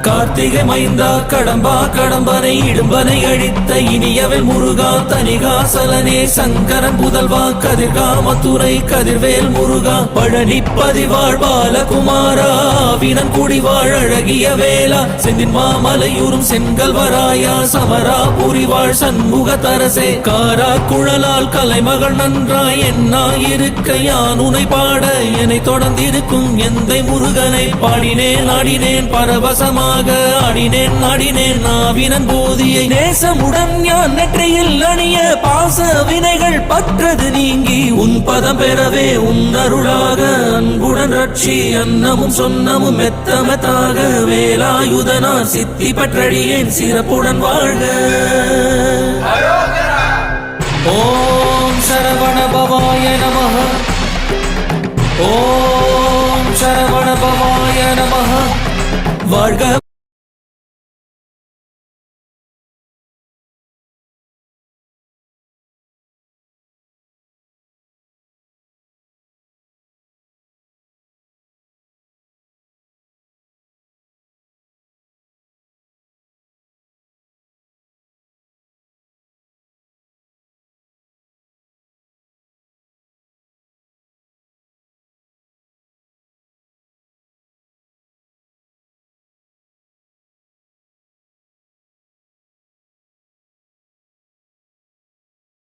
கார்த்திகை மைந்தா கடம்பா கடம்பனை இடும்பனை அழித்த இனியவன் முருகா தனிகாசலனே சங்கரன் புதல்வா கதிர்காமத்துறை கதிர்வேல் முருகா பழனி பதிவாழ் பாலகுமாரா வினன் குடிவாழ் அழகிய வேளா செந்தின் மாமலையூரும் செங்கல்வராயா சமரா புரிவாழ் சண்முக தரசே காரா குழலால் கலைமகள் நன்றாய் என்னாயிருக்க யான் உனை பாட என்னை தொடர்ந்திருக்கும் எந்தை முருகனை பாடினேன் ஆடினேன் பரவசமாக ஆடினேன் நாடினேன் நாவினன் போதியை நேசமுடன் ஞான் நெற்றியில் அணிய பாச வினைகள் பற்றது நீங்கி உன் பதம் பெறவே உன் அருளாக அன்புடன் ரட்சி அன்னமும் சொன்னமும் மெத்தமத்தாக வேலாயுதனார் சித்தி பற்றடியேன் சிறப்புடன் வாழ்க. ஓம் சரவண பவாய நமஹ. ஓம் சரவண பவாய நமஹ. வாழ்க.